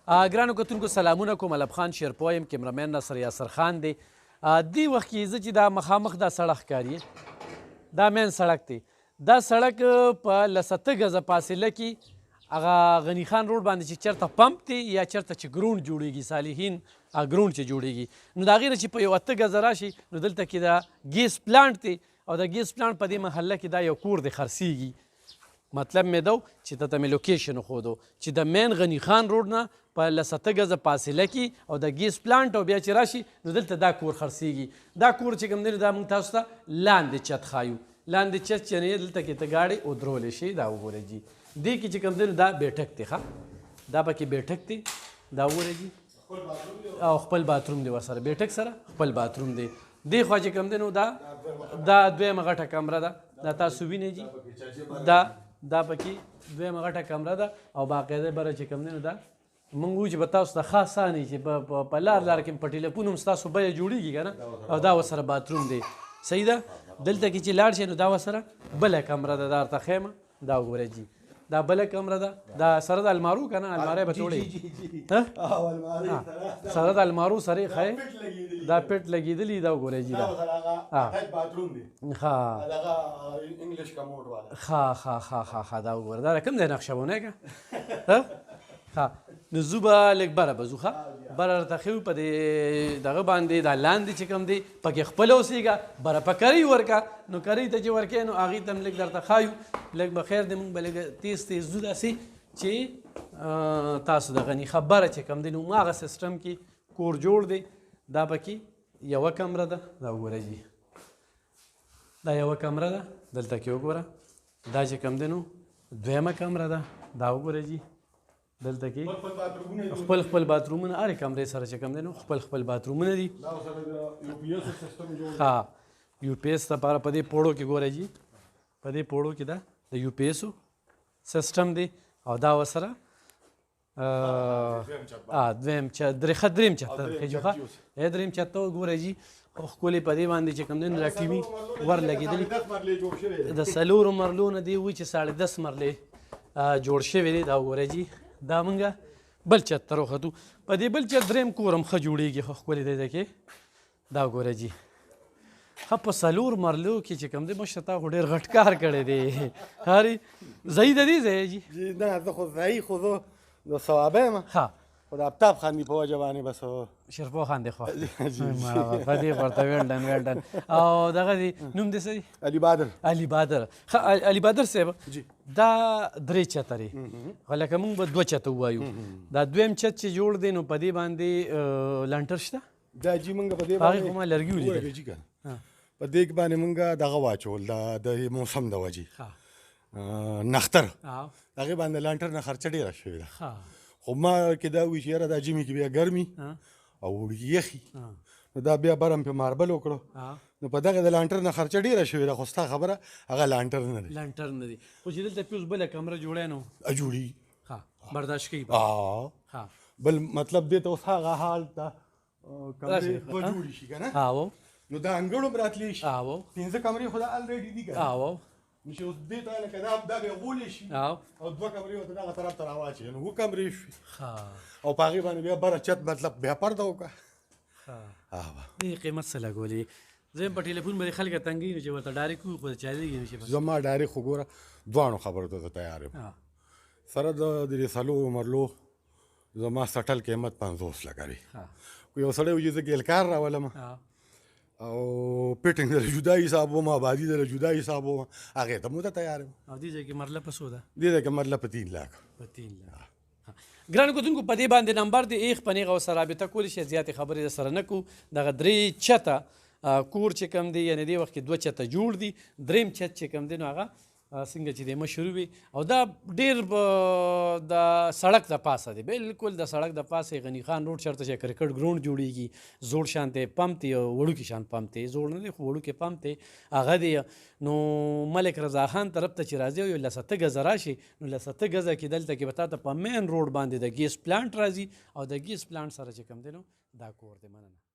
ګرانو کتونکو سلامونه کوم. الب خان شیرپوه یم، کیمرمین ناصر یاسر خان دی. دې وخت کې زه چې دا مخامخ دا سړک ښکاري، دا مین سړک دی. دا سړک په لسته ګزه فاصله کې هغه غني خان روډ باندې چې چېرته پمپ دی یا چېرته چې ګراونډ جوړېږي، صالحین ګراونډ چې جوړېږي، نو د هغې نه چې په یو 8 ګزه راشي نو دلته کې دا ګیس پلانټ دی او د ګیس پلانټ په دې محله کې دا یو کور دی خرڅېږي. مطلب مې دو چې ته ته مې لوکیشن وښودو چې د مین غني خان روډ نه په لسته ګزه فاصله کې او د ګیس پلانټ او بیا چې راشي نو دلته دا کور خرڅېږي. دا کور چې کوم دی دا موږ تاسو ته لاندې چت ښایو. لاندې چت چې نه دلته کې ته ګاډۍ ودرولی شي. دا وګورئ جي، دې کې چې کوم دی دا بیټک دی، ښه دا پکې بیټک دی، دا وګورئ جي، او خپل باتروم دی ورسره، بیټک سره خپل باتروم دی. دې خوا چې کوم دی نو دا دویمه غټه کمره ده، دا تاسو وینئ جي، دا پکې دویمه غټه کمره ده او باقاعده بره چې کوم دی نو دا موږ وایو چې به تاسو ته ښه اسانه وي چې په لار کې په ټلیفون هم ستاسو بیه جوړېږي که نه، او دا ورسره باتروم دی. صحیح ده. دلته کې چې لاړ شئ نو دا ورسره بله کمره ده، دا ورته ښیم، دا وګورئ جي، دا بله کمره ده، دا سره د المارو که نه، الماری به توړئ سره د المارو سره یې ښایې، دا پټ لګېدلي، دا وګورئ جي، دا ښه دا وګوره، دا کوم دی نقشهونه که ښه. نو زو به لږ بره به ځو، ښه بره راته ښیو په دې دغه باندې دا لاندې چې کوم دی پکې خپله اوسېږه، بره په کرۍ ورکه. نو کرۍ ته چې ورکې نو هغې ته هم لږ درته ښایو، لږ به خیر دی موږ به لږ تیز ځو داسې چې تاسو د غني خبره چې کوم دی نو هماغه سیسټم کې کور جوړ دی. دا پکې یوه کمره ده، دا وګوره جي، دا یوه کمره ده، دلته کې وګوره. دا چې کوم دی نو دویمه کمره ده، دا وګوره جي، دلته کې خپل خپل باترومونه هرې کمرې سره چې کوم دی نو خپل باترومونه دي. ها یو پی ایس لپاره په دې پوړو کې ګوره جي، په دې پوړو کې دا د یو پی ایسو سیسټم دی او دا ورسره دریم چت دریم چت ته خېجو، ښه دریم چت ته وګوره جي، ښکلې په دې باندې چې کوم دی نو دا ټي وي ور لګېدلي د 4 مرلو نه دی وایي چې 10.5 مرلې جوړ شوی دی. دا وګوره جي، دا مونږه بل چت ته راوختو. په دې بل چت دریم کور هم ښه جوړېږي، ښه ښکلې دی دی کې. دا وګوره جي، ښه په 4 مرلو کې چې کوم دی مشره تا خو ډېر غټ کار کړی دی. هرې ځایي د دې ځای جي؟ نه زه خو ځایي خو زه د ثوابه یم، ښه خو د آفتاب خان دي په وجه باندې بس شیرپوه خان دی خوښ په دې ورته ویلډن او دغه دی نوم دې څه دی؟ علي بادر. علي بادر. ښه علي بادر صاحب، دا 3 چته دی، خو لکه موږ به 2 چته ووایو. دا دویم چت چې جوړ دی نو په دې باندې لنټر شته؟ دا جي موږ په دې هغې خو ما لرګي ولیدل. په دې باندې موږ دغه واچول د موسم د وجې نختر، هغې باندې لانټر نه خرچه ډېره شوې ده. خو ما کې دا وایي چې یاره دا ژمي کې بیا ګرمي او وړي یخي، نو دا بیا برم پې ماربل وکړو، نو په دغه د لانټر نه خرچه ډېره شوې ده. خو ستا خبره هغه لانټر نه دی، لانټر نه دی، خو چې دلته پیوس بله کمره جوړی نو جوړي برداشت کوي. بل مطلب دې ته اوس هغه حال ته کمرې به جوړې شي که نه، نو دا انګړ هم راتلی شي. 5 کمرې خو دا الریډي دي که نه، نو چې اوس دې ته لکه دا بیا غولې شي او 2 کمرې ورته دغه طرف ته راواچوي، نو 2 کمرې شوي او په هغې باندې بیا بره چت مطلب بیا پرده وکړه. دې قیمت څه لګولې؟ زه یم په ټلیفون باندې خلکه تنګوي نو چې ورته ډایرکټ ووایو خو چالېږي نه شي. زما ډایرکټ خو ګوره دواړو خبرو ته زه تیار یم. سره د دې 4 مرلو زما سټل قیمت 50 لګوي. خو یو سړی و چې زه ګیلکار راولم او پیټنګ دله جدا حساب وم، آبادي دله جدا حساب وم، هغې ته مو ته تیار یم. او دې ځای کې مرله په څو ده؟ دې ځای کې مرله په 3 لاک. ګرانو کتونکو په دې باندې نمبر دی ایخ په نیغه ورسره رابطه کولی شئ. زیاتې خبرې درسره نه کوو. دغه 3 چته کور چې کوم دی یعنې دې وخت کې 2 چته جوړ دي. دریم چت چې کوم دی نو هغه څنګه چې دی مشهور وي او دا ډېر د سړک د پاسه دی، بالکل د سړک د پاسه غني خان روډ چېرته چې کرکټ ګراونډ جوړېږي، زوړ شانتی پمپ دی، وړوکي شان پمپ دی، زوړ نه دی خو وړوکی پمپ دی هغه دی. نو ملک رضا خان طرف ته چې راځي او یو 10 ګزه راشي نو 10 ګزه کې دلته کې به تا ته په مین روډ باندې د ګیس پلانټ راځي او د ګیس پلانټ سره چې کوم دی نو دا کور دی. مننه.